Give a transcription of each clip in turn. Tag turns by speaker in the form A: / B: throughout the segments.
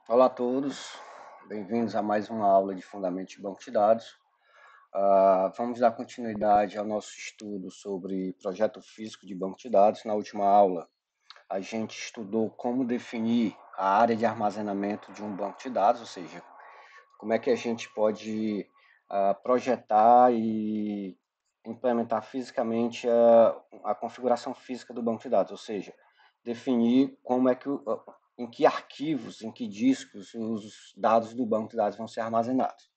A: Olá a todos, bem-vindos a mais uma aula de Fundamentos de Banco de Dados. Vamos dar continuidade ao nosso estudo sobre projeto físico de banco de dados. Na última aula, a gente estudou como definir a área de armazenamento de um banco de dados, ou seja, como é que a gente pode projetar e implementar fisicamente a configuração física do banco de dados, ou seja, definir como é que em que arquivos, em que discos os dados do banco de dados vão ser armazenados,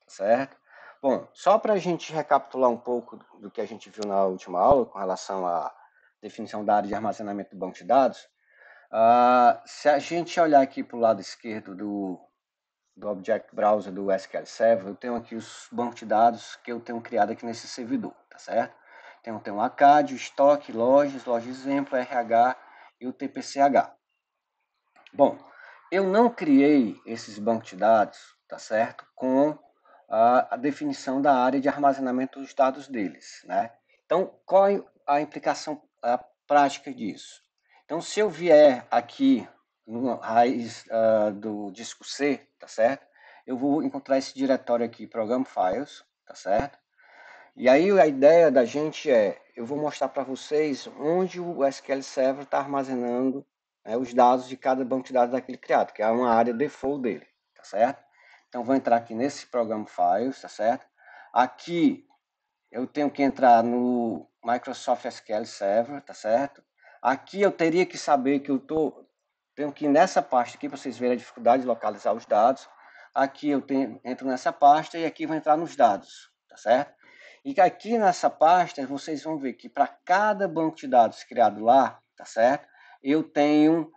A: tá certo? Bom, só para a gente recapitular um pouco do que a gente viu na última aula com relação à definição da área de armazenamento do banco de dados, se a gente olhar aqui para o lado esquerdo do Object Browser do SQL Server, eu tenho aqui os bancos de dados que eu tenho criado aqui nesse servidor, tá certo? Então, tem o ACAD, o estoque, lojas, loja exemplo, RH e o TPCH. Bom, eu não criei esses bancos de dados, tá certo? Com a definição da área de armazenamento dos dados deles, né? Então, qual é a implicação prática disso? Então, se eu vier aqui no raiz do disco C, tá certo? Eu vou encontrar esse diretório aqui, Program Files, tá certo? E aí a ideia da gente eu vou mostrar para vocês onde o SQL Server está armazenando os dados de cada banco de dados daquele criado, que é uma área default dele, tá certo? Então vou entrar aqui nesse Program Files, tá certo? Aqui eu tenho que entrar no Microsoft SQL Server, tá certo? Aqui eu teria que saber que tenho que ir nessa pasta aqui para vocês verem a dificuldade de localizar os dados. Aqui entro nessa pasta e aqui vou entrar nos dados, tá certo? E aqui nessa pasta vocês vão ver que para cada banco de dados criado lá, tá certo? Eu tenho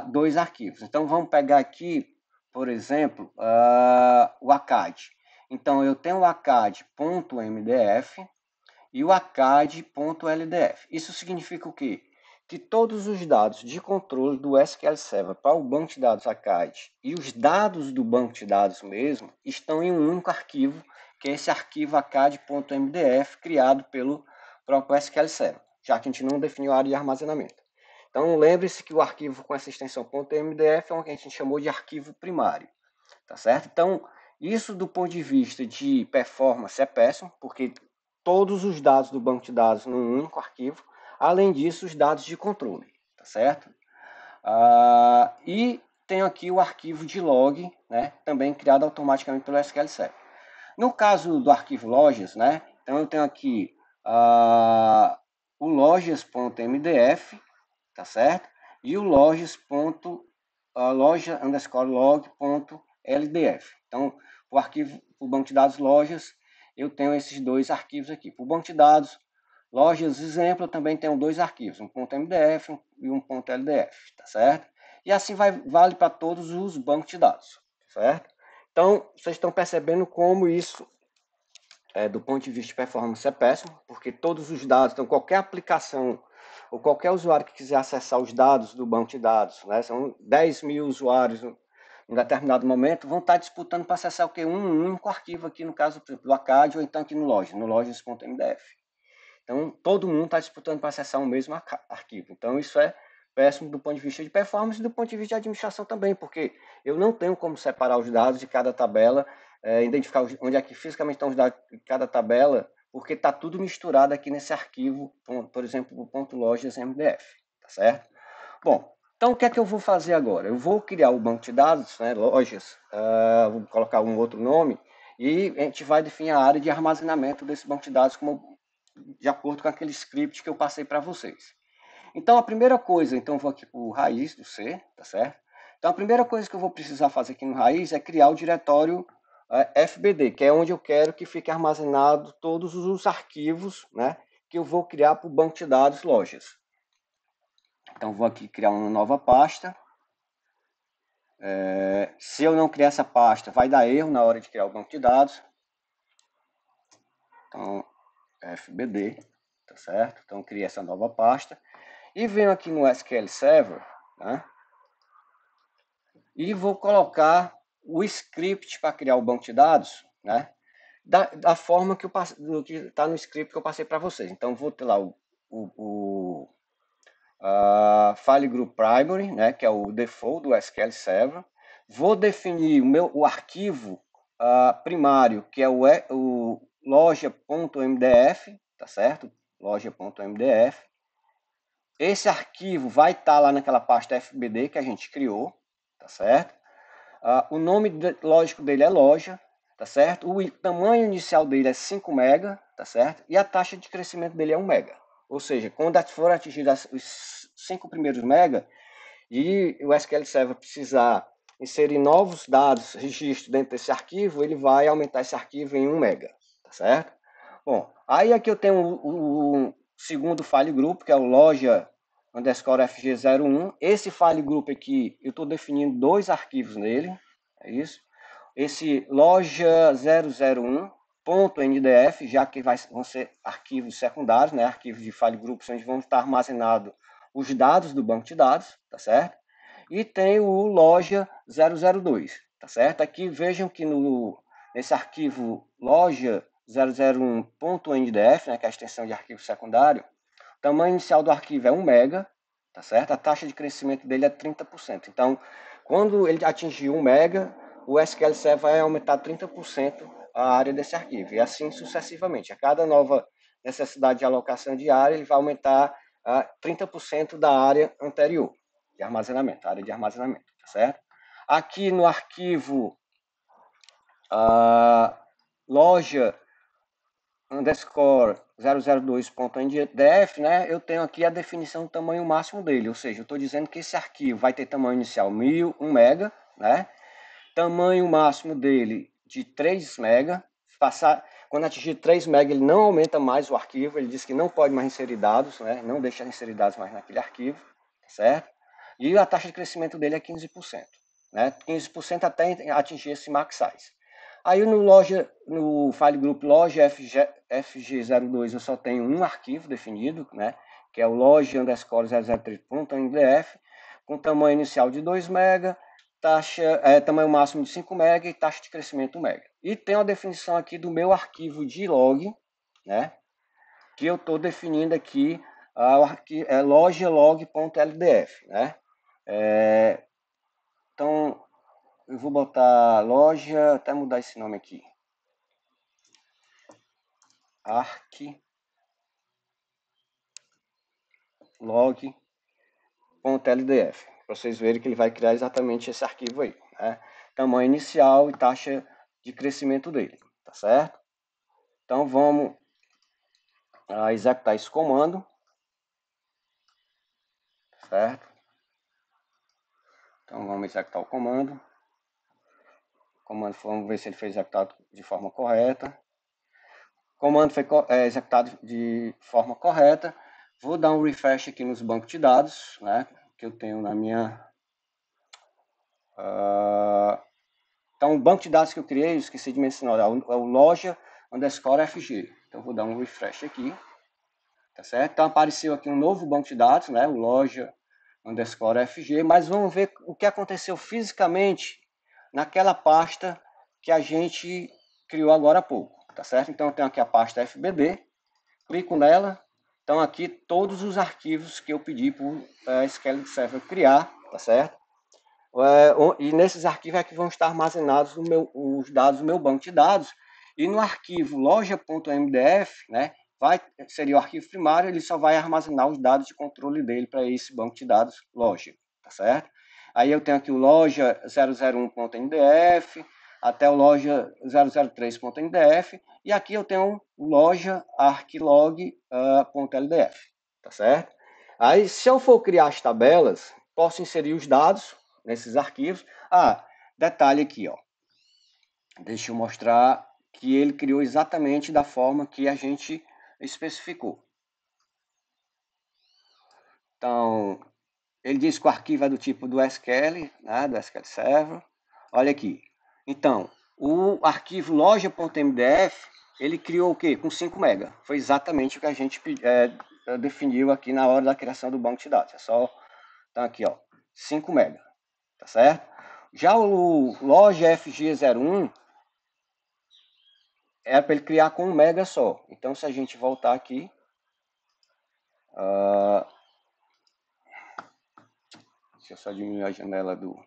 A: dois arquivos. Então vamos pegar aqui, por exemplo, o ACAD. Então eu tenho o acad.mdf e o acad.ldf. Isso significa o quê? Que todos os dados de controle do SQL Server para o banco de dados ACAD e os dados do banco de dados mesmo estão em um único arquivo, que é esse arquivo acad.mdf criado pelo próprio SQL Server, já que a gente não definiu a área de armazenamento. Então lembre-se que o arquivo com essa extensão .mdf é o que a gente chamou de arquivo primário, tá certo? Então, isso do ponto de vista de performance é péssimo, porque todos os dados do banco de dados num único arquivo, além disso, os dados de controle, tá certo? E tenho aqui o arquivo de log, né, também criado automaticamente pelo SQL Server. No caso do arquivo lojas, né, então eu tenho aqui o lojas.mdf, tá certo? E o loja_log.ldf. Então, o arquivo, o banco de dados lojas, eu tenho esses dois arquivos aqui. Para o banco de dados lojas exemplo, eu também tenho dois arquivos, um .mdf e um .ldf, tá certo? E assim vale para todos os bancos de dados, certo? Então, vocês estão percebendo como isso, do ponto de vista de performance, é péssimo, porque todos os dados, então qualquer aplicação ou qualquer usuário que quiser acessar os dados do banco de dados, né, são 10 mil usuários em determinado momento, vão estar disputando para acessar o quê? Um único arquivo aqui, no caso do ACAD, ou então aqui no lojas.mdf. Então, todo mundo está disputando para acessar o mesmo arquivo. Então, isso é péssimo do ponto de vista de performance e do ponto de vista de administração também, porque eu não tenho como separar os dados de cada tabela, identificar onde é que fisicamente estão os dados de cada tabela, porque está tudo misturado aqui nesse arquivo, por exemplo, o .lojas.mdf, tá certo? Bom, então o que é que eu vou fazer agora? Eu vou criar o banco de dados, né, lojas, vou colocar um outro nome, e a gente vai definir a área de armazenamento desse banco de dados de acordo com aquele script que eu passei para vocês. Então, a primeira coisa, então eu vou aqui para o raiz do C, tá certo? Então, a primeira coisa que eu vou precisar fazer aqui no raiz é criar o diretório FBD, que é onde eu quero que fique armazenado todos os arquivos, né, que eu vou criar para o banco de dados lojas. Então, vou aqui criar uma nova pasta. Se eu não criar essa pasta, vai dar erro na hora de criar o banco de dados. Então, FBD, tá certo? Então, criei essa nova pasta. E venho aqui no SQL Server, né? E vou colocar o script para criar o banco de dados, né? Da forma que está no script que eu passei para vocês. Então, vou ter lá o File Group Primary, né? Que é o default do SQL Server. vou definir o arquivo primário, que é o loja.mdf, tá certo? Loja.mdf. Esse arquivo vai estar lá naquela pasta FBD que a gente criou, tá certo? O nome lógico dele é loja, tá certo? O tamanho inicial dele é 5 MB, tá certo? E a taxa de crescimento dele é 1 MB. Ou seja, quando for atingir os 5 primeiros MB e o SQL Server precisar inserir novos dados, registro dentro desse arquivo, ele vai aumentar esse arquivo em 1 MB, tá certo? Bom, aí aqui eu tenho o segundo file group, que é o loja underscore fg01. Esse file group aqui, eu estou definindo 2 arquivos nele, é isso. Esse loja 001.ndf, já que vão ser arquivos secundários, né? Arquivos de file groups, onde vão estar armazenados os dados do banco de dados, tá certo? E tem o loja 002, tá certo? Aqui vejam que nesse arquivo loja 001.ndf, né, que é a extensão de arquivo secundário, o tamanho inicial do arquivo é 1 MB, tá certo? A taxa de crescimento dele é 30%. Então, quando ele atingir 1 MB, o SQL Server vai aumentar 30% a área desse arquivo, e assim sucessivamente. A cada nova necessidade de alocação de área, ele vai aumentar 30% da área anterior de armazenamento, área de armazenamento, tá certo? Aqui no arquivo loja underscore 002.ndf, né, eu tenho aqui a definição do tamanho máximo dele, ou seja, eu estou dizendo que esse arquivo vai ter tamanho inicial 1 MB, né, tamanho máximo dele de 3 MB, quando atingir 3 MB ele não aumenta mais o arquivo, ele diz que não pode mais inserir dados, né, não deixa inserir dados mais naquele arquivo, certo? E a taxa de crescimento dele é 15%, né, 15% até atingir esse max size. Aí no file group loja fg02 eu só tenho um arquivo definido, né, que é o loja underscore 003.mdf, com tamanho inicial de 2 MB, tamanho máximo de 5 MB e taxa de crescimento 1 MB. E tem a definição aqui do meu arquivo de log, né, que eu estou definindo aqui, loja log.ldf, né. Então, eu vou botar loja, até mudar esse nome aqui, arclog.ldf, para vocês verem que ele vai criar exatamente esse arquivo aí, né? Tamanho inicial e taxa de crescimento dele, tá certo? Então vamos executar esse comando, certo? Então vamos executar o comando. Vamos ver se ele foi executado de forma correta. O comando foi executado de forma correta. Vou dar um refresh aqui nos bancos de dados, né, que eu tenho na minha... Então, o banco de dados que eu criei, eu esqueci de mencionar, é o loja underscore FG. Então, vou dar um refresh aqui, tá certo? Então, apareceu aqui um novo banco de dados, né, o loja underscore FG, mas vamos ver o que aconteceu fisicamente naquela pasta que a gente criou agora há pouco, tá certo? Então, eu tenho aqui a pasta FBD, clico nela, então aqui todos os arquivos que eu pedi para o SQL Server criar, tá certo? E nesses arquivos é que vão estar armazenados os dados do meu banco de dados, e no arquivo loja.mdf, né, seria o arquivo primário, ele só vai armazenar os dados de controle dele para esse banco de dados loja, tá certo? Aí eu tenho aqui o loja 001.mdf, até o loja 003.mdf, e aqui eu tenho o loja arclog.ldf, tá certo? Aí, se eu for criar as tabelas, posso inserir os dados nesses arquivos. Detalhe aqui, ó. Deixa eu mostrar que ele criou exatamente da forma que a gente especificou. Então, ele diz que o arquivo é do tipo do SQL, né, do SQL Server. Olha aqui. Então, o arquivo loja.mdf, ele criou o quê? Com 5 MB. Foi exatamente o que a gente definiu aqui na hora da criação do banco de dados. É só, então aqui, ó, 5 MB, tá certo? Já o loja FG01 era para ele criar com 1 MB só. Então, se a gente voltar aqui, deixa eu só diminuir a janela do...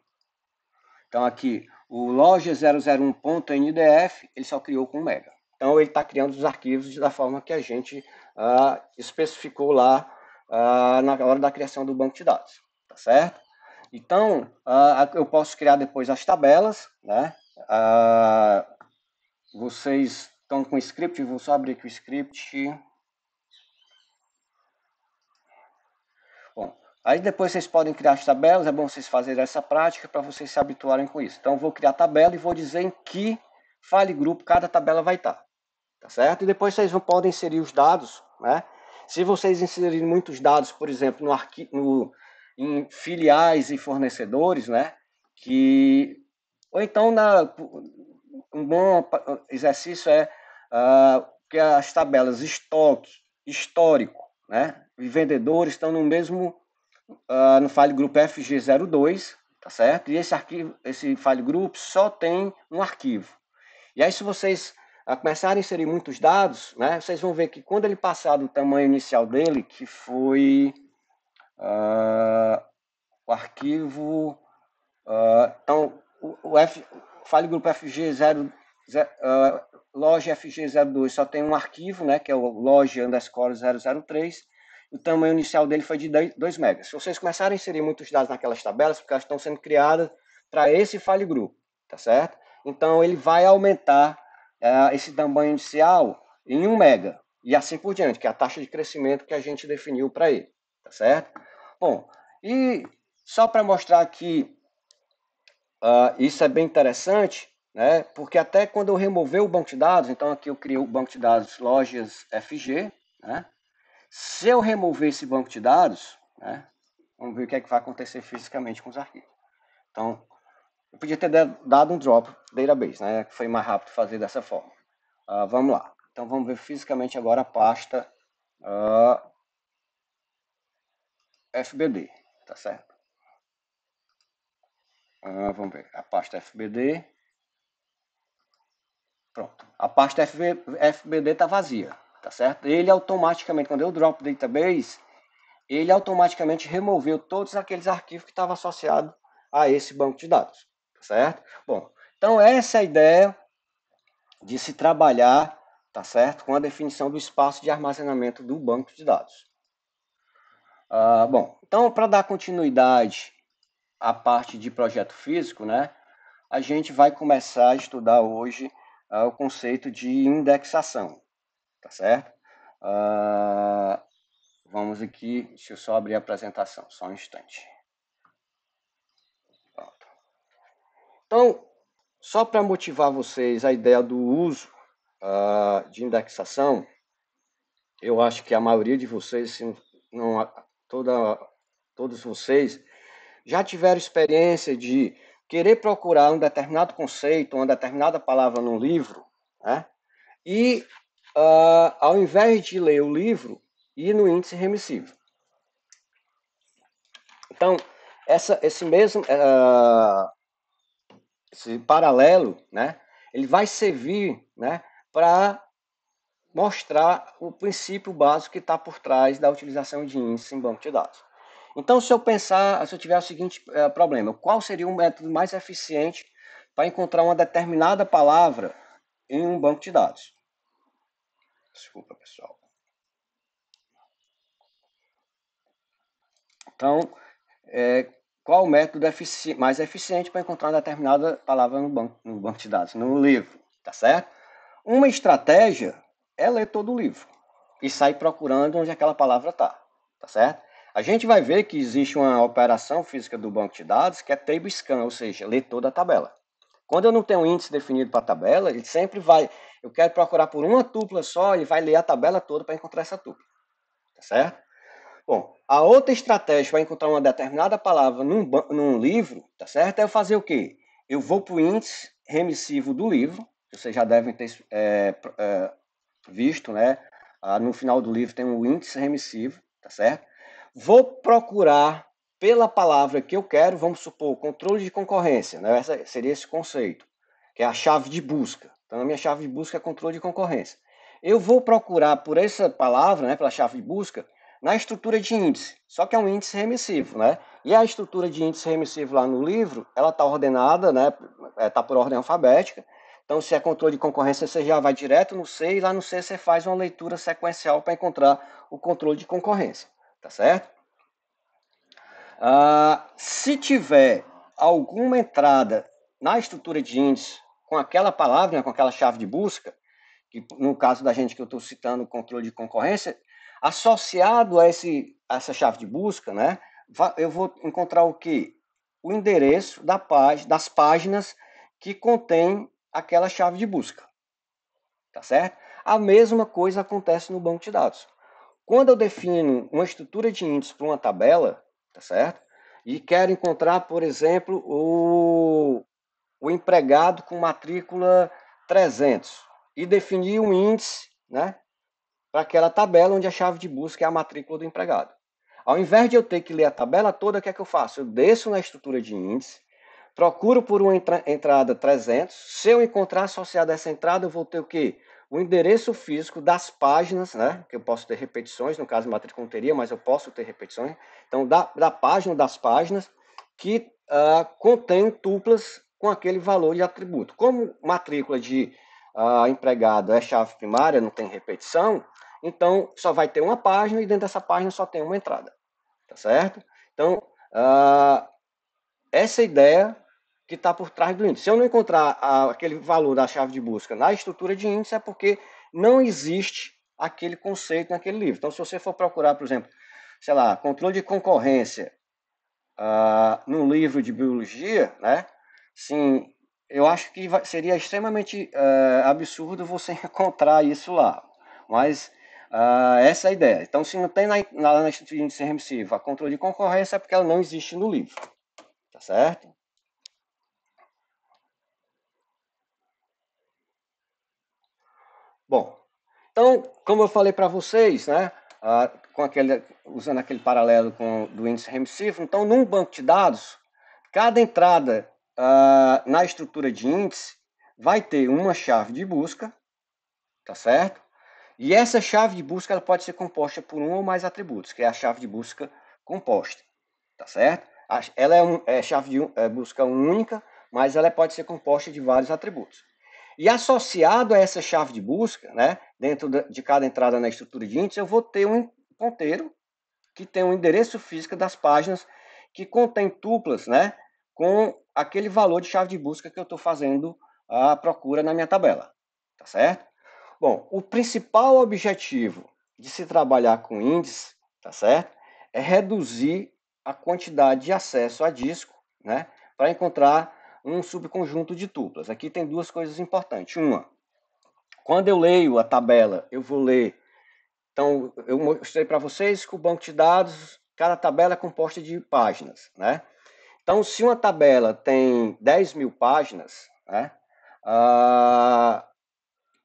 A: Então aqui, o loja001.ndf, ele só criou com mega. Então ele está criando os arquivos da forma que a gente especificou lá na hora da criação do banco de dados, tá certo? Então, eu posso criar depois as tabelas, né? Vocês estão com o script, vou só abrir aqui o script. Bom, aí depois vocês podem criar as tabelas, é bom vocês fazerem essa prática para vocês se habituarem com isso. Então, eu vou criar a tabela e vou dizer em que file group cada tabela vai estar, tá certo? E depois vocês podem inserir os dados, né? Se vocês inserirem muitos dados, por exemplo, em filiais e fornecedores, né? Ou então, um bom exercício é que as tabelas estoque, histórico, né? E vendedores estão no mesmo no file group FG02, tá certo? E esse file group só tem um arquivo. E aí, se vocês começarem a inserir muitos dados, né, vocês vão ver que quando ele passar do tamanho inicial dele, que foi o arquivo, então, o file group FG0, loja FG02 só tem um arquivo, né, que é o loja underscore 003, o tamanho inicial dele foi de 2 megas. Se vocês começarem a inserir muitos dados naquelas tabelas, porque elas estão sendo criadas para esse file group, tá certo? Então, ele vai aumentar esse tamanho inicial em 1 mega, e assim por diante, que é a taxa de crescimento que a gente definiu para ele, tá certo? Bom, e só para mostrar que isso é bem interessante, né? Porque até quando eu remover o banco de dados, então aqui eu criei o banco de dados lojas FG, né? Se eu remover esse banco de dados, né? Vamos ver o que é que vai acontecer fisicamente com os arquivos. Então, eu podia ter dado um drop database, né? Que foi mais rápido fazer dessa forma. Vamos lá. Então, vamos ver fisicamente agora a pasta FBD, tá certo? Vamos ver, a pasta FBD. Pronto. A pasta FBD está vazia, tá certo? Ele automaticamente, quando eu drop database, ele automaticamente removeu todos aqueles arquivos que estavam associados a esse banco de dados, tá certo? Bom, então essa é a ideia de se trabalhar, tá certo? Com a definição do espaço de armazenamento do banco de dados. Bom, então para dar continuidade à parte de projeto físico, né? A gente vai começar a estudar hoje o conceito de indexação, tá certo? Vamos aqui, deixa eu só abrir a apresentação, só um instante. Pronto. Então, só para motivar vocês a ideia do uso de indexação, eu acho que a maioria de vocês, se não todos vocês, já tiveram experiência de querer procurar um determinado conceito, uma determinada palavra num livro, né? E ao invés de ler o livro, ir no índice remissivo. Então, esse paralelo, né, ele vai servir, né, para mostrar o princípio básico que está por trás da utilização de índice em banco de dados. Então, se eu tiver o seguinte problema, qual seria o método mais eficiente para encontrar uma determinada palavra em um banco de dados? Desculpa, pessoal. Então, qual o método mais eficiente para encontrar uma determinada palavra no banco de dados, no livro, tá certo? Uma estratégia é ler todo o livro e sair procurando onde aquela palavra está, tá certo? A gente vai ver que existe uma operação física do banco de dados que é table scan, ou seja, ler toda a tabela. Quando eu não tenho um índice definido para a tabela, ele sempre vai, eu quero procurar por uma tupla só, ele vai ler a tabela toda para encontrar essa tupla, tá certo? Bom, a outra estratégia para encontrar uma determinada palavra num livro, tá certo? É eu fazer o quê? Eu vou para o índice remissivo do livro, que vocês já devem ter visto, né? No final do livro tem um índice remissivo, tá certo? Vou procurar pela palavra que eu quero, vamos supor, controle de concorrência, né? Seria esse conceito, que é a chave de busca. Então, a minha chave de busca é controle de concorrência. Eu vou procurar por essa palavra, né, pela chave de busca, na estrutura de índice, só que é um índice remissivo, né? E a estrutura de índice remissivo lá no livro, ela está ordenada, né? Está por ordem alfabética. Então, se é controle de concorrência, você já vai direto no C, e lá no C você faz uma leitura sequencial para encontrar o controle de concorrência, tá certo? Se tiver alguma entrada na estrutura de índice com aquela palavra, né, com aquela chave de busca, que no caso da gente que eu estou citando, controle de concorrência, associado a essa chave de busca, né, eu vou encontrar o quê? O endereço das páginas que contém aquela chave de busca, tá certo? A mesma coisa acontece no banco de dados. Quando eu defino uma estrutura de índice para uma tabela, tá certo? E quero encontrar, por exemplo, o empregado com matrícula 300 e definir um índice, né, para aquela tabela onde a chave de busca é a matrícula do empregado. Ao invés de eu ter que ler a tabela toda, o que é que eu faço? Eu desço na estrutura de índice, procuro por uma entrada 300. Se eu encontrar associada a essa entrada, eu vou ter o quê? O endereço físico das páginas, né? Que eu posso ter repetições, no caso matrícula não teria, mas eu posso ter repetições. Então, da página das páginas que contém tuplas com aquele valor de atributo. Como matrícula de empregado é chave primária, não tem repetição, então só vai ter uma página e dentro dessa página só tem uma entrada, tá certo? Então, essa ideia que está por trás do índice. Se eu não encontrar aquele valor da chave de busca na estrutura de índice, é porque não existe aquele conceito naquele livro. Então, se você for procurar, por exemplo, sei lá, controle de concorrência no livro de biologia, né? Sim, eu acho que seria extremamente absurdo você encontrar isso lá. Mas essa é a ideia. Então, se não tem na estrutura de índice remissivo a controle de concorrência, é porque ela não existe no livro. Tá certo? Bom, então, como eu falei para vocês, né, usando aquele paralelo do índice remissivo, então, num banco de dados, cada entrada na estrutura de índice vai ter uma chave de busca, tá certo? E essa chave de busca ela pode ser composta por um ou mais atributos, que é a chave de busca composta, tá certo? Ela é chave de busca única, mas ela pode ser composta de vários atributos. E associado a essa chave de busca, né, dentro de cada entrada na estrutura de índice, eu vou ter um ponteiro que tem um endereço físico das páginas que contém tuplas, né, com aquele valor de chave de busca que eu estou fazendo a procura na minha tabela, tá certo? Bom, o principal objetivo de se trabalhar com índice, tá certo, é reduzir a quantidade de acesso a disco, né, para encontrar um subconjunto de tuplas. Aqui tem duas coisas importantes. Uma, quando eu leio a tabela, eu vou ler. Então, eu mostrei para vocês que o banco de dados, cada tabela é composta de páginas, né? Então, se uma tabela tem 10.000 páginas, né?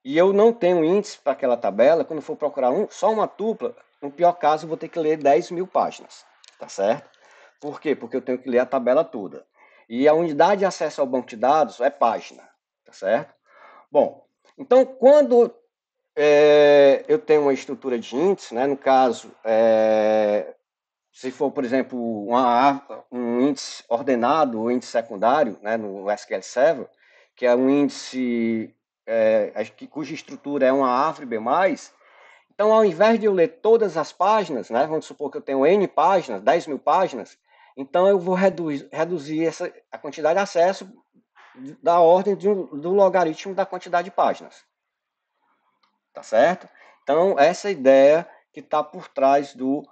A: E eu não tenho índice para aquela tabela, quando for procurar só uma tupla, no pior caso, eu vou ter que ler 10.000 páginas, tá certo? Por quê? Porque eu tenho que ler a tabela toda. E a unidade de acesso ao banco de dados é página, tá certo? Bom, então quando eu tenho uma estrutura de índice, né, no caso, se for, por exemplo, um índice ordenado ou índice secundário, né, no SQL Server, que é um índice cuja estrutura é uma árvore B+, então ao invés de eu ler todas as páginas, né, vamos supor que eu tenho N páginas, 10.000 páginas, então eu vou reduzir a quantidade de acesso da ordem do logaritmo da quantidade de páginas. Tá certo? Então, essa é a ideia que está por trás do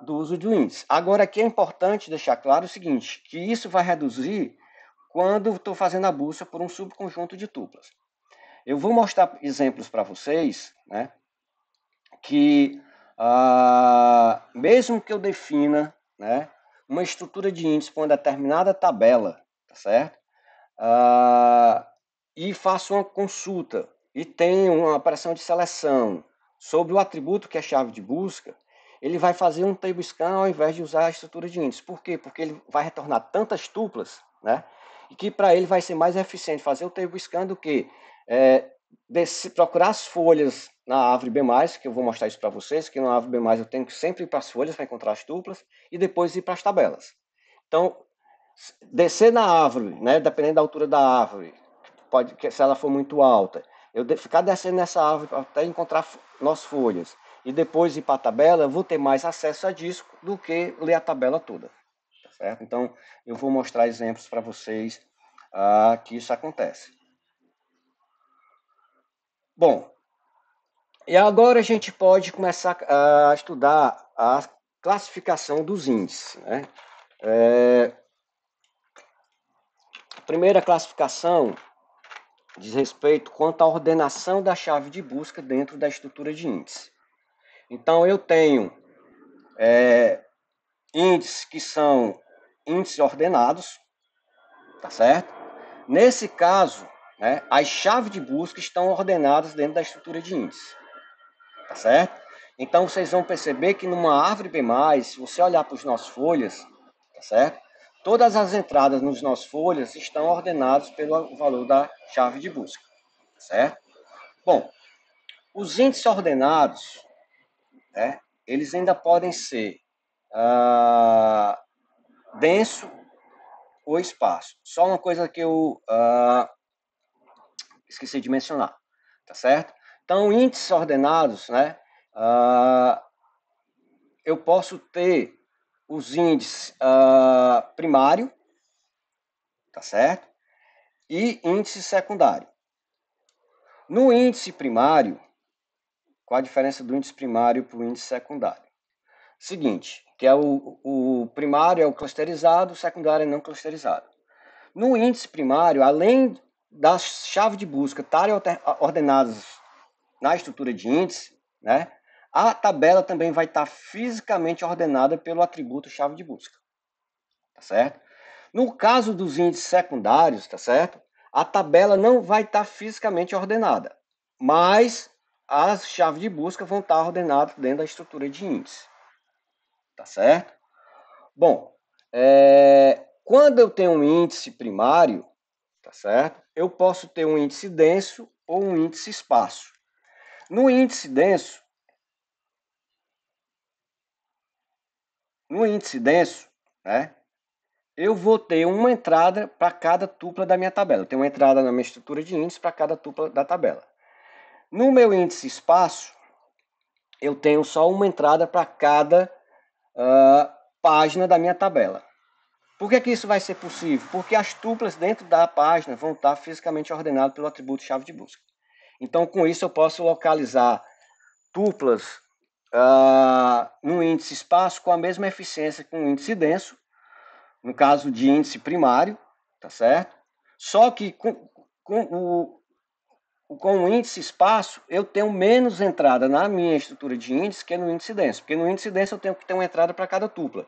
A: uso do índice. Agora, aqui é importante deixar claro o seguinte, que isso vai reduzir quando estou fazendo a busca por um subconjunto de tuplas. Eu vou mostrar exemplos para vocês, né, que mesmo que eu defina, né, uma estrutura de índice para uma determinada tabela, tá certo? E faço uma consulta e tenho uma operação de seleção sobre o atributo que é chave de busca, ele vai fazer um table scan ao invés de usar a estrutura de índice. Por quê? Porque ele vai retornar tantas tuplas, né? E que para ele vai ser mais eficiente fazer o table scan do que procurar as folhas na árvore B+, que eu vou mostrar isso para vocês, que na árvore B+, eu tenho que sempre ir para as folhas para encontrar as tuplas, e depois ir para as tabelas. Então, descer na árvore, né, dependendo da altura da árvore, se ela for muito alta, eu ficar descendo nessa árvore até encontrar nossas folhas, e depois ir para a tabela, eu vou ter mais acesso a disco do que ler a tabela toda. Tá certo? Então, eu vou mostrar exemplos para vocês que isso acontece. Bom, e agora a gente pode começar a estudar a classificação dos índices, né? A primeira classificação diz respeito quanto à ordenação da chave de busca dentro da estrutura de índice. Então, eu tenho índices que são índices ordenados, tá certo? Nesse caso, né, as chaves de busca estão ordenadas dentro da estrutura de índice, tá certo? Então, vocês vão perceber que numa árvore B+, se você olhar para os nossos folhas, tá certo? Todas as entradas nos nossos folhas estão ordenadas pelo valor da chave de busca, tá certo? Bom, os índices ordenados, né, eles ainda podem ser denso ou espaço. Só uma coisa que eu esqueci de mencionar, tá certo? Então, índices ordenados, né, eu posso ter os índices primário, tá certo? E índice secundário. No índice primário, qual a diferença do índice primário para o índice secundário? Seguinte, que é o primário é o clusterizado, o secundário é não clusterizado. No índice primário, além das chaves de busca estarem ordenadas na estrutura de índice, né, a tabela também vai estar fisicamente ordenada pelo atributo chave de busca, tá certo? No caso dos índices secundários, tá certo? A tabela não vai estar fisicamente ordenada, mas as chaves de busca vão estar ordenadas dentro da estrutura de índice, tá certo? Bom, quando eu tenho um índice primário, tá certo? Eu posso ter um índice denso ou um índice esparso. No índice denso, né, eu vou ter uma entrada para cada tupla da minha tabela. Tem uma entrada na minha estrutura de índice para cada tupla da tabela. No meu índice espaço, eu tenho só uma entrada para cada página da minha tabela. Por que isso vai ser possível? Porque as tuplas dentro da página vão estar fisicamente ordenadas pelo atributo chave de busca. Então, com isso, eu posso localizar tuplas no índice espaço com a mesma eficiência que um índice denso, no caso de índice primário, tá certo? Só que com o índice espaço, eu tenho menos entrada na minha estrutura de índice que no índice denso, porque no índice denso eu tenho que ter uma entrada para cada tupla.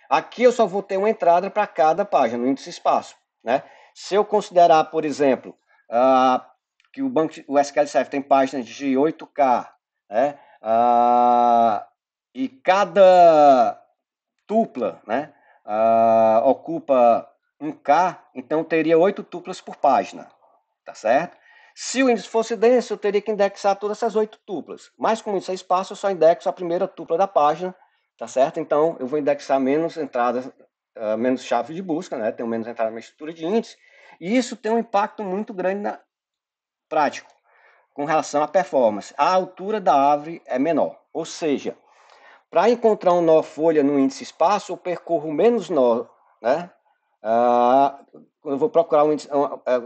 A: Aqui eu só vou ter uma entrada para cada página, no índice espaço, né? Se eu considerar, por exemplo, que o SQL Server tem páginas de 8K, né? E cada tupla, né, ocupa 1K, então teria 8 tuplas por página, tá certo? Se o índice fosse denso, eu teria que indexar todas essas 8 tuplas. Mas como isso é espaço, eu só indexo a primeira tupla da página, tá certo? Então eu vou indexar menos entradas, menos chave de busca, né? Tenho menos entrada na estrutura de índice. E isso tem um impacto muito grande prático com relação à performance. A altura da árvore é menor. Ou seja, para encontrar um nó folha no índice espaço, eu percorro menos nó, né? Quando eu vou procurar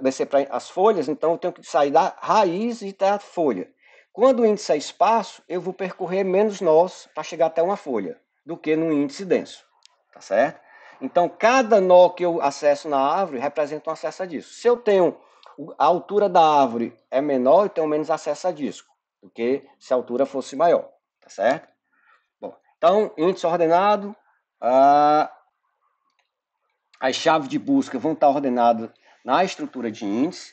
A: descer para as folhas, então eu tenho que sair da raiz e até a folha. Quando o índice é espaço, eu vou percorrer menos nós para chegar até uma folha do que no índice denso, tá certo? Então, cada nó que eu acesso na árvore representa um acesso a disco. Se eu tenho a altura da árvore é menor, eu tenho menos acesso a disco do que se a altura fosse maior, tá certo? Bom, então, índice ordenado, as chaves de busca vão estar ordenadas na estrutura de índice.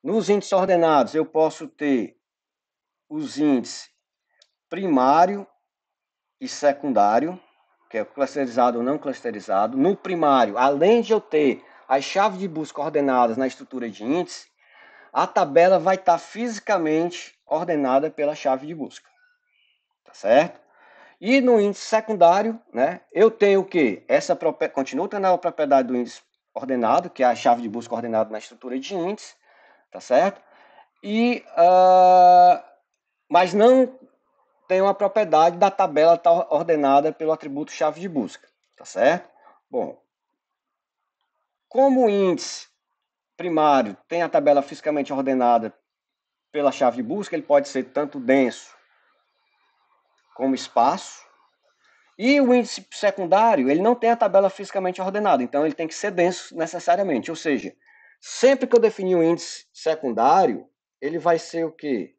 A: Nos índices ordenados, eu posso ter os índices primário e secundário, que é clusterizado ou não clusterizado. No primário, além de eu ter as chaves de busca ordenadas na estrutura de índice, a tabela vai estar fisicamente ordenada pela chave de busca, tá certo? E no índice secundário, né, eu tenho o quê? Continuo tendo a propriedade do índice ordenado, que é a chave de busca ordenada na estrutura de índice, tá certo? Mas não tenho a propriedade da tabela estar ordenada pelo atributo chave de busca, tá certo? Bom, como o índice primário tem a tabela fisicamente ordenada pela chave de busca, ele pode ser tanto denso como espaço. E o índice secundário, ele não tem a tabela fisicamente ordenada, então ele tem que ser denso necessariamente. Ou seja, sempre que eu definir um índice secundário, ele vai ser o quê?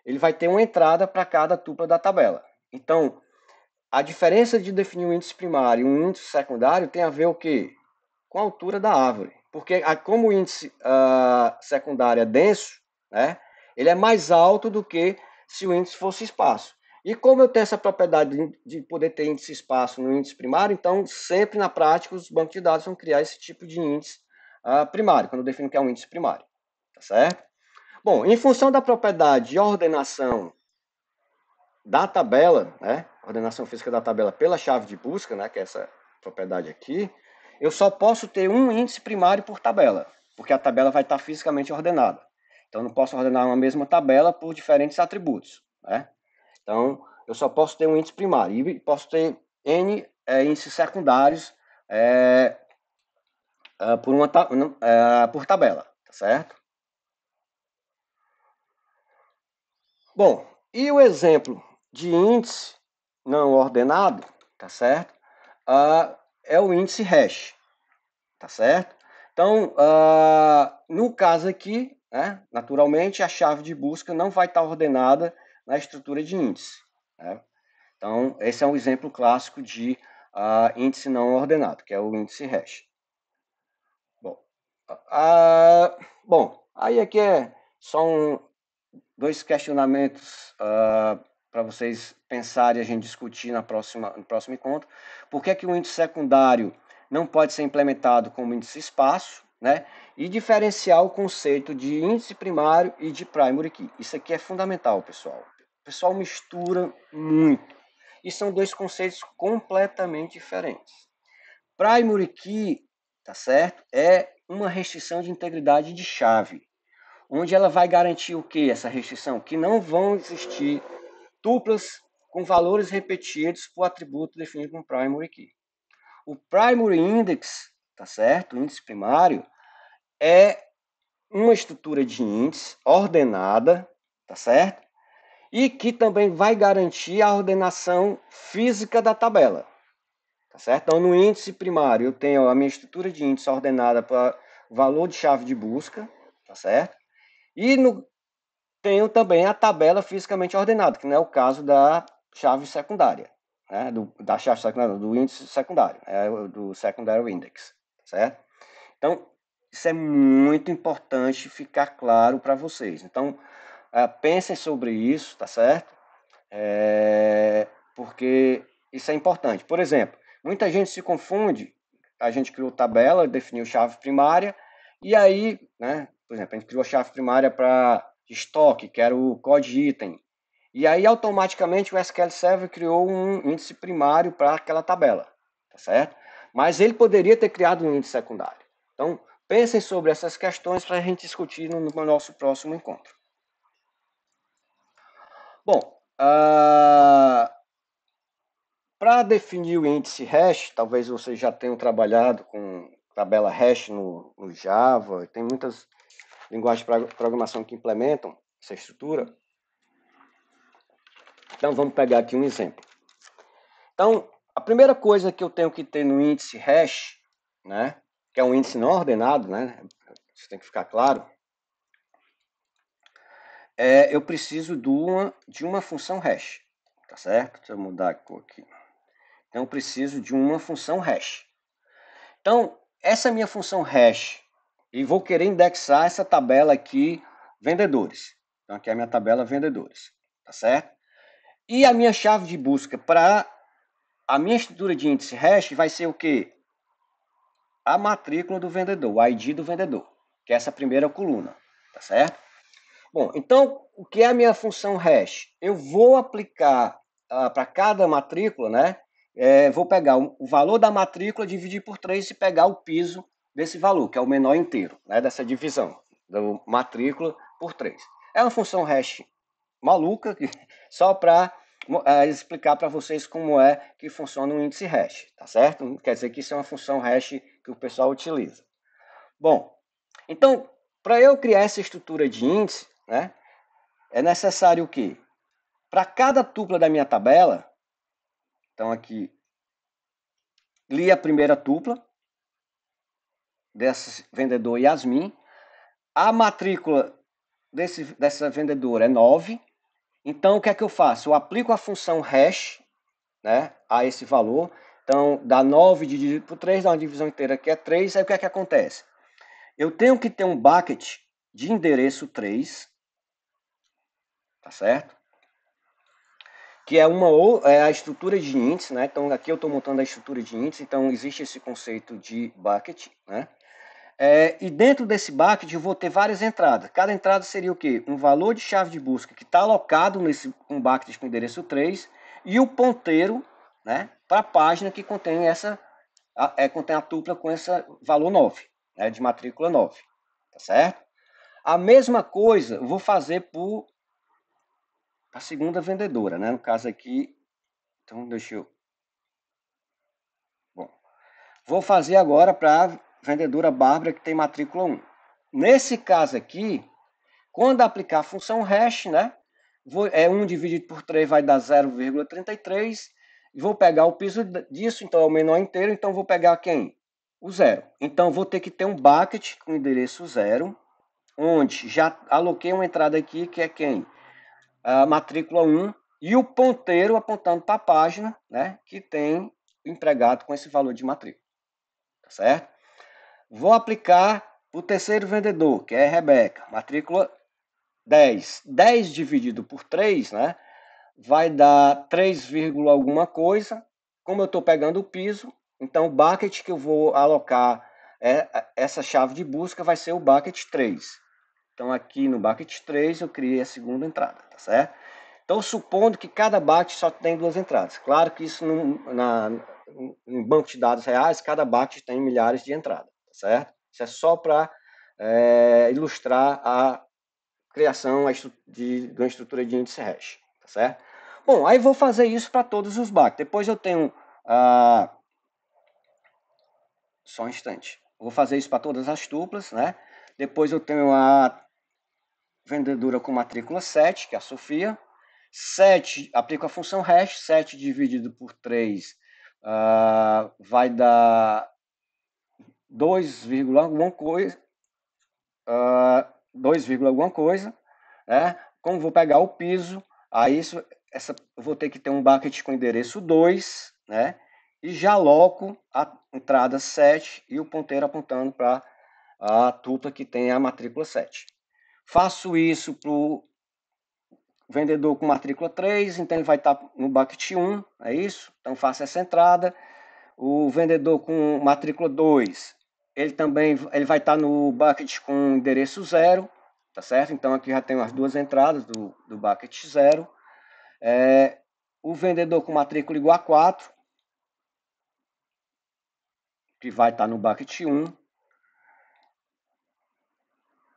A: Ele vai ter uma entrada para cada tupla da tabela. Então, a diferença de definir um índice primário e um índice secundário tem a ver o quê? Com a altura da árvore. Porque como o índice secundário é denso, né, ele é mais alto do que se o índice fosse espaço. E como eu tenho essa propriedade de poder ter índice espaço no índice primário, então sempre na prática os bancos de dados vão criar esse tipo de índice primário, quando eu defino que é um índice primário. Tá certo? Bom, em função da propriedade de ordenação da tabela, né, ordenação física da tabela pela chave de busca, né, que é essa propriedade aqui, eu só posso ter um índice primário por tabela, porque a tabela vai estar fisicamente ordenada. Então, eu não posso ordenar uma mesma tabela por diferentes atributos, né? Então, eu só posso ter um índice primário e posso ter N índices secundários por tabela, tá certo? Bom, e o exemplo de índice não ordenado, tá certo? É o índice hash, tá certo? Então, no caso aqui, né, naturalmente, a chave de busca não vai estar ordenada na estrutura de índice, né? Então, esse é um exemplo clássico de índice não ordenado, que é o índice hash. Bom, aí aqui é só dois questionamentos para vocês pensarem e a gente discutir no próximo encontro. Por que é que o índice secundário não pode ser implementado como índice espaço, né? E diferenciar o conceito de índice primário e de primary key. Isso aqui é fundamental, pessoal. O pessoal mistura muito. E são dois conceitos completamente diferentes. Primary key, tá certo? É uma restrição de integridade de chave, onde ela vai garantir o que essa restrição? Que não vão existir tuplas com valores repetidos por atributo definido como primary key. O primary index, tá certo? O índice primário é uma estrutura de índice ordenada, tá certo? E que também vai garantir a ordenação física da tabela, tá certo? Então, no índice primário, eu tenho a minha estrutura de índice ordenada para valor de chave de busca, tá certo? E tenho também a tabela fisicamente ordenada, que não é o caso da chave secundária, né? Da chave secundária, do índice secundário, do secondary index, certo? Então, isso é muito importante ficar claro para vocês. Então, pensem sobre isso, tá certo? Porque isso é importante. Por exemplo, muita gente se confunde, a gente criou tabela, definiu chave primária, e aí, né, por exemplo, a gente criou a chave primária para estoque, que era o code item. E aí, automaticamente, o SQL Server criou um índice primário para aquela tabela, tá certo? Mas ele poderia ter criado um índice secundário. Então, pensem sobre essas questões para a gente discutir no nosso próximo encontro. Bom, para definir o índice hash, talvez vocês já tenham trabalhado com tabela hash no Java, tem muitas linguagens de programação que implementam essa estrutura. Então, vamos pegar aqui um exemplo. Então, a primeira coisa que eu tenho que ter no índice hash, né, que é um índice não ordenado, né, isso tem que ficar claro, eu preciso de uma função hash, tá certo? Deixa eu mudar a cor aqui. Então, eu preciso de uma função hash. Então, essa minha função hash, e vou querer indexar essa tabela aqui, vendedores. Então, aqui é a minha tabela vendedores, tá certo? E a minha chave de busca para a minha estrutura de índice hash vai ser o quê? A matrícula do vendedor, o ID do vendedor, que é essa primeira coluna, tá certo? Bom, então, o que é a minha função hash? Eu vou aplicar para cada matrícula, né? Vou pegar o valor da matrícula, dividir por 3 e pegar o piso desse valor, que é o menor inteiro, né? Dessa divisão, da matrícula por 3. É uma função hash maluca, só para explicar para vocês como é que funciona o índice hash, tá certo? Quer dizer que isso é uma função hash que o pessoal utiliza. Bom, então, para eu criar essa estrutura de índice, né? É necessário o quê? Para cada tupla da minha tabela, então aqui, li a primeira tupla, desse vendedor Yasmin, a matrícula dessa vendedora é 9, então o que é que eu faço? Eu aplico a função hash, né, a esse valor, então dá 9 dividido por 3, dá uma divisão inteira que é 3, aí o que é que acontece? Eu tenho que ter um bucket de endereço 3, tá certo? Que é a estrutura de índice, né? Então aqui eu estou montando a estrutura de índice, então existe esse conceito de bucket, né? E dentro desse bucket eu vou ter várias entradas. Cada entrada seria o quê? Um valor de chave de busca que está alocado nesse bucket com endereço 3 e o ponteiro, né, para a página que contém contém a tupla com esse valor 9, né, de matrícula 9, tá certo? A mesma coisa eu vou fazer por a segunda vendedora, né? No caso aqui, então deixa eu... Bom, vou fazer agora para a vendedora Bárbara que tem matrícula 1. Nesse caso aqui, quando aplicar a função hash, né? 1 dividido por 3 vai dar 0,33. Vou pegar o piso disso, então é o menor inteiro, então vou pegar quem? O 0. Então vou ter que ter um bucket com endereço 0, onde já aloquei uma entrada aqui que é quem? A matrícula 1 e o ponteiro apontando para a página, né? Que tem empregado com esse valor de matrícula. Tá certo? Vou aplicar o terceiro vendedor, que é a Rebeca, matrícula 10. 10 dividido por 3, né? Vai dar 3, alguma coisa. Como eu estou pegando o piso, então o bucket que eu vou alocar essa chave de busca vai ser o bucket 3. Então aqui no bucket 3 eu criei a segunda entrada, tá certo? Então supondo que cada bucket só tem 2 entradas. Claro que isso em banco de dados reais, cada bucket tem milhares de entradas, tá certo? Isso é só para ilustrar a criação de uma estrutura de índice hash, tá certo? Bom, aí vou fazer isso para todos os buckets. Depois eu tenho... só um instante. Vou fazer isso para todas as tuplas, né? Depois eu tenho a vendedora com matrícula 7, que é a Sofia. 7, aplico a função hash, 7 dividido por 3 vai dar 2, alguma coisa, 2, alguma coisa, né? Como vou pegar o piso, aí eu vou ter que ter um bucket com endereço 2, né? E já aloco a entrada 7 e o ponteiro apontando para a tupla que tem a matrícula 7. Faço isso para o vendedor com matrícula 3, então ele vai estar no bucket 1, é isso? Então faço essa entrada. O vendedor com matrícula 2, ele vai estar no bucket com endereço 0, tá certo? Então aqui já tem as duas entradas do bucket 0. O vendedor com matrícula igual a 4, que vai estar no bucket 1.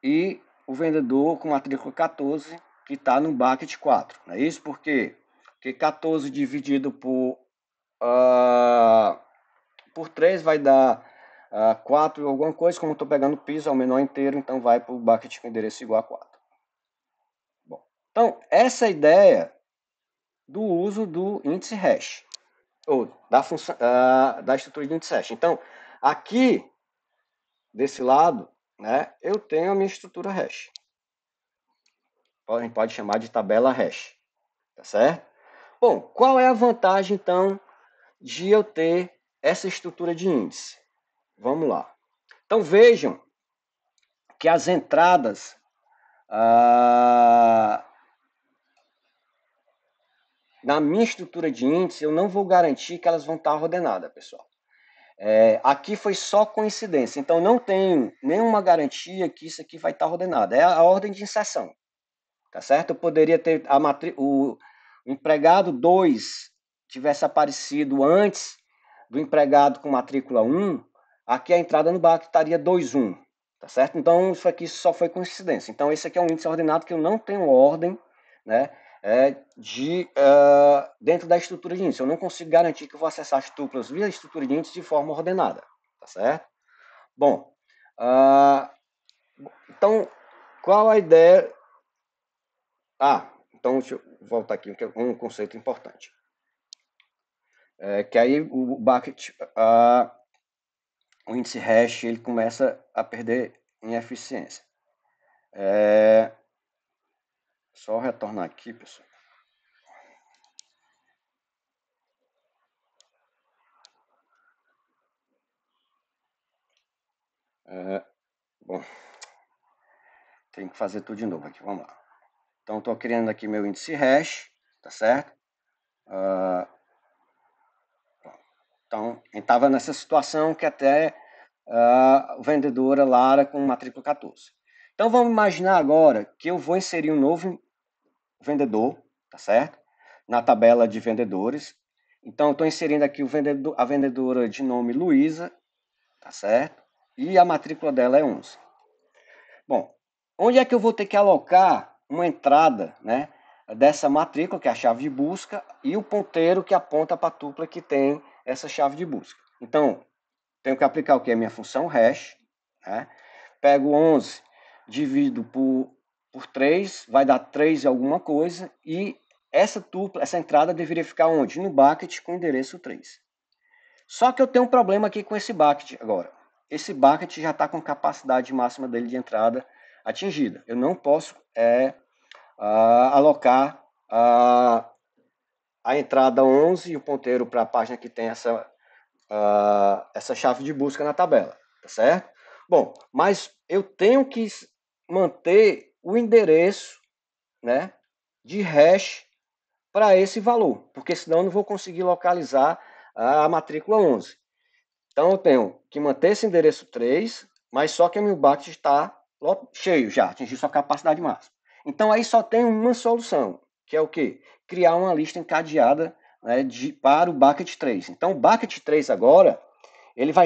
A: E o vendedor com matrícula 14, que está no bucket 4. Não é isso? Por quê? Porque 14 dividido por 3 vai dar 4 alguma coisa. Como eu estou pegando o piso, é o menor inteiro, então vai para o bucket com endereço igual a 4. Bom, então, essa é a ideia do uso do índice hash, ou da estrutura de índice hash. Então, aqui, desse lado, né, eu tenho a minha estrutura hash. A gente pode chamar de tabela hash, tá certo? Bom, qual é a vantagem, então, de eu ter essa estrutura de índice? Vamos lá. Então, vejam que as entradas na minha estrutura de índice, eu não vou garantir que elas vão estar ordenadas, pessoal. Aqui foi só coincidência, então não tem nenhuma garantia que isso aqui vai estar ordenado. É a ordem de inserção, tá certo? Eu poderia ter o empregado 2 tivesse aparecido antes do empregado com matrícula 1, aqui a entrada no BAC estaria 21, tá certo? Então, isso aqui só foi coincidência. Então, esse aqui é um índice ordenado que eu não tenho ordem, né, dentro da estrutura de índice. Eu não consigo garantir que eu vou acessar as tuplas via estrutura de índice de forma ordenada, tá certo? Bom, então, qual a ideia? Então deixa eu voltar aqui, que é um conceito importante. Que aí o bucket, o índice hash, ele começa a perder em eficiência. Só retornar aqui, pessoal. Bom, tem que fazer tudo de novo aqui, vamos lá. Então, estou criando aqui meu índice hash, tá certo? Então, estava nessa situação que até a vendedora Lara com matrícula 14. Então, vamos imaginar agora que eu vou inserir um novo vendedor, tá certo? Na tabela de vendedores. Então, eu estou inserindo aqui a vendedora de nome Luísa, tá certo? E a matrícula dela é 11. Bom, onde é que eu vou ter que alocar uma entrada, né, dessa matrícula, que é a chave de busca, e o ponteiro que aponta para a tupla que tem essa chave de busca? Então, tenho que aplicar o que? A minha função hash, né? Pego 11, divido por 3, vai dar 3 e alguma coisa, e essa tupla, essa entrada deveria ficar onde? No bucket com endereço 3. Só que eu tenho um problema aqui com esse bucket agora. Esse bucket já está com a capacidade máxima dele de entrada atingida. Eu não posso alocar a entrada 11 e o ponteiro para a página que tem essa chave de busca na tabela, tá certo? Bom, mas eu tenho que manter o endereço, né, de hash para esse valor, porque senão eu não vou conseguir localizar a matrícula 11. Então eu tenho que manter esse endereço 3, mas só que o meu bucket está cheio já, atingiu sua capacidade máxima. Então aí só tem uma solução, que é o quê? Criar uma lista encadeada, né, para o bucket 3. Então o bucket 3 agora, ele vai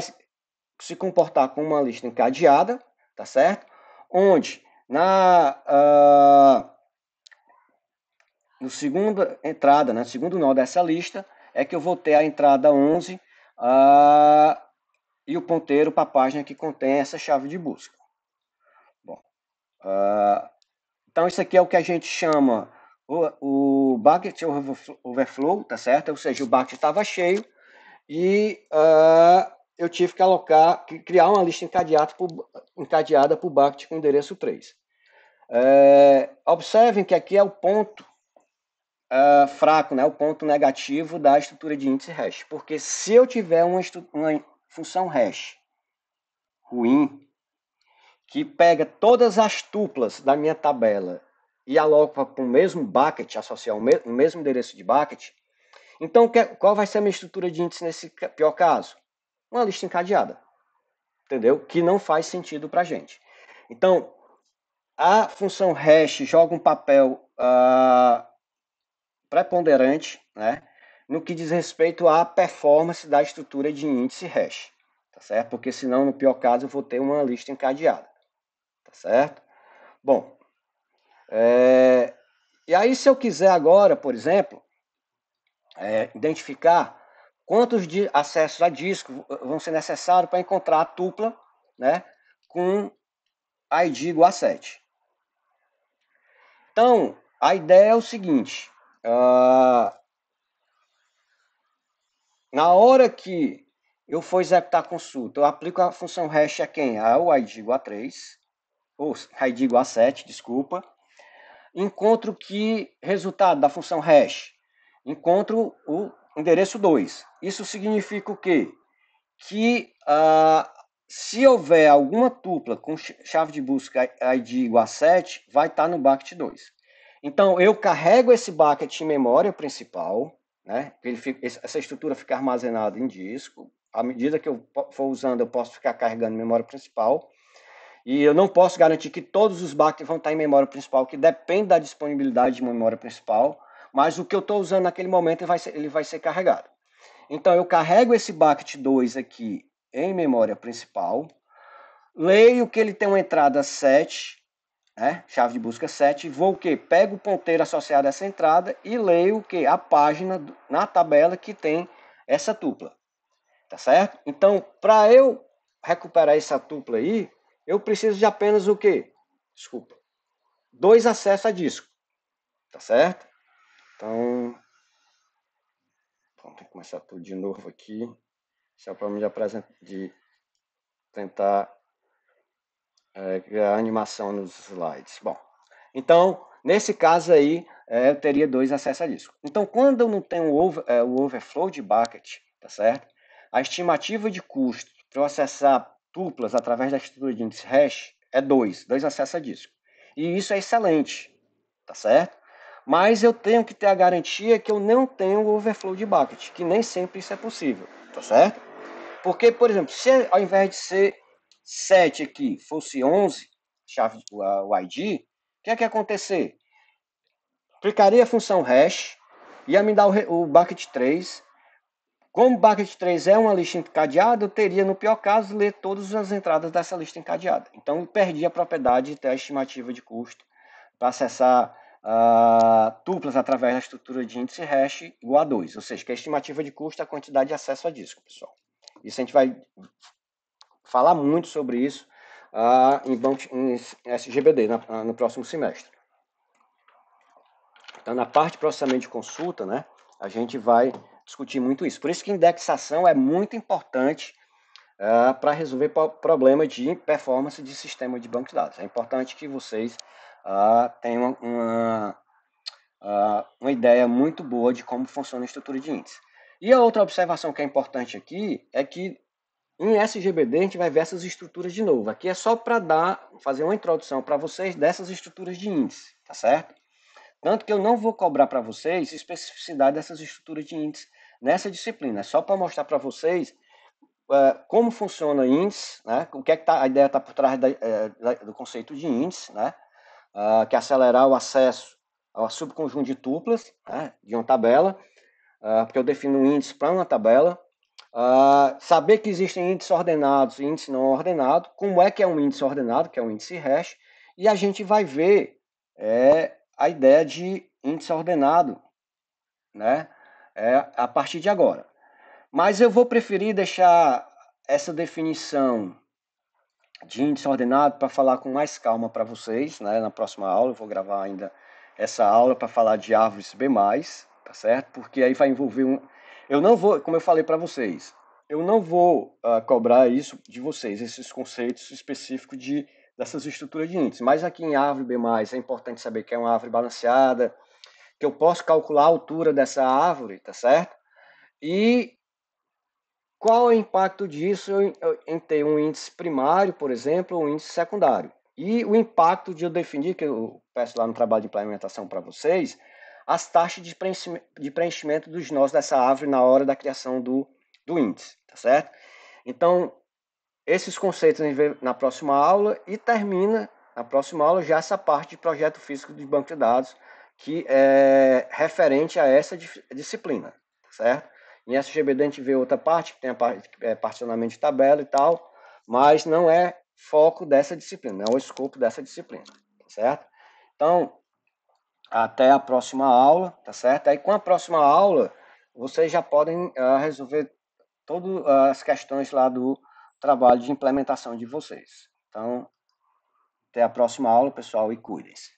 A: se comportar como uma lista encadeada, tá certo? Onde no segunda entrada, no segundo nó dessa lista, é que eu vou ter a entrada 11 e o ponteiro para a página que contém essa chave de busca. Bom, então isso aqui é o que a gente chama o bucket overflow, tá certo? Ou seja, o bucket estava cheio e eu tive que criar uma lista encadeada por bucket com endereço 3. Observem que aqui é o ponto fraco, né? O ponto negativo da estrutura de índice hash. Porque se eu tiver uma função hash ruim, que pega todas as tuplas da minha tabela e aloca para o mesmo bucket, associar o mesmo endereço de bucket, então qual vai ser a minha estrutura de índice nesse pior caso? Uma lista encadeada, entendeu? Que não faz sentido para a gente. Então, a função hash joga um papel preponderante, né, no que diz respeito à performance da estrutura de índice hash, tá certo? Porque senão, no pior caso, eu vou ter uma lista encadeada, tá certo? Bom, e aí se eu quiser agora, por exemplo, identificar quantos acessos a disco vão ser necessários para encontrar a tupla, né, com ID igual a 7. Então, a ideia é o seguinte, na hora que eu for executar a consulta, eu aplico a função hash a quem? O ID igual a 3, ou ID igual a 7, desculpa. Encontro que resultado da função hash? Encontro o endereço 2. Isso significa o quê? Que se houver alguma tupla com chave de busca ID igual a 7, vai estar no bucket 2. Então, eu carrego esse bucket em memória principal, né? Essa estrutura fica armazenada em disco. À medida que eu for usando, eu posso ficar carregando memória principal. E eu não posso garantir que todos os buckets vão estar em memória principal, que depende da disponibilidade de memória principal, mas o que eu estou usando naquele momento ele vai ser carregado. Então eu carrego esse bucket 2 aqui em memória principal, leio que ele tem uma entrada 7, né? Chave de busca 7, vou o quê? Pego o ponteiro associado a essa entrada e leio o quê? A página na tabela que tem essa tupla, tá certo? Então, para eu recuperar essa tupla aí, eu preciso de apenas o quê? Desculpa. 2 acessos a disco, tá certo? Então, vamos ter que começar tudo de novo aqui, só para me de tentar criar animação nos slides. Bom, então, nesse caso aí, eu teria 2 acessos a disco. Então, quando eu não tenho o overflow de bucket, tá certo? A estimativa de custo para eu acessar tuplas através da estrutura de índice hash é 2 acessos a disco. E isso é excelente, tá certo? Mas eu tenho que ter a garantia que eu não tenho o overflow de bucket, que nem sempre isso é possível, tá certo? Porque, por exemplo, se ao invés de ser 7 aqui fosse 11, chave o ID, o que é que ia acontecer? Aplicaria a função hash, ia me dar o bucket 3. Como o bucket 3 é uma lista encadeada, eu teria, no pior caso, ler todas as entradas dessa lista encadeada. Então, eu perdi a propriedade de ter a estimativa de custo para acessar tuplas através da estrutura de índice hash igual a 2. Ou seja, que a estimativa de custo é a quantidade de acesso a disco, pessoal. Isso a gente vai falar muito sobre isso em SGBD no próximo semestre. Então, na parte de processamento de consulta, né, a gente vai discutir muito isso. Por isso que indexação é muito importante para resolver problema de performance de sistema de banco de dados. É importante que vocês tenham uma ideia muito boa de como funciona a estrutura de índice. E a outra observação que é importante aqui é que em SGBD a gente vai ver essas estruturas de novo. Aqui é só para fazer uma introdução para vocês dessas estruturas de índice, tá certo? Tanto que eu não vou cobrar para vocês especificidade dessas estruturas de índice nessa disciplina. É só para mostrar para vocês como funciona índice, né? O que é que a ideia está por trás do conceito de índice, né? Que é acelerar o acesso ao subconjunto de tuplas, né? De uma tabela, porque eu defino um índice para uma tabela. Saber que existem índices ordenados e índice não ordenado, como é que é um índice ordenado, que é um índice hash, e a gente vai ver a ideia de índice ordenado, né, a partir de agora. Mas eu vou preferir deixar essa definição de índice ordenado para falar com mais calma para vocês, né, na próxima aula. Eu vou gravar ainda essa aula para falar de árvores B+, tá certo? Porque aí vai envolver eu não vou, como eu falei para vocês, eu não vou cobrar isso de vocês, esses conceitos específicos dessas estruturas de índice. Mas aqui em árvore B+, é importante saber que é uma árvore balanceada, que eu posso calcular a altura dessa árvore, tá certo? E qual é o impacto disso em ter um índice primário, por exemplo, ou um índice secundário? E o impacto de eu definir, que eu peço lá no trabalho de implementação para vocês, as taxas de preenchimento dos nós dessa árvore na hora da criação do índice, tá certo? Então, esses conceitos a gente vê na próxima aula e termina na próxima aula já essa parte de projeto físico de banco de dados, que é referente a essa disciplina, tá certo? Em SGBD a gente vê outra parte, que tem a particionamento de tabela e tal, mas não é foco dessa disciplina, não é o escopo dessa disciplina, tá certo? Então, até a próxima aula, tá certo? Aí com a próxima aula, vocês já podem resolver todas as questões lá do trabalho de implementação de vocês. Então, até a próxima aula, pessoal, e cuidem-se.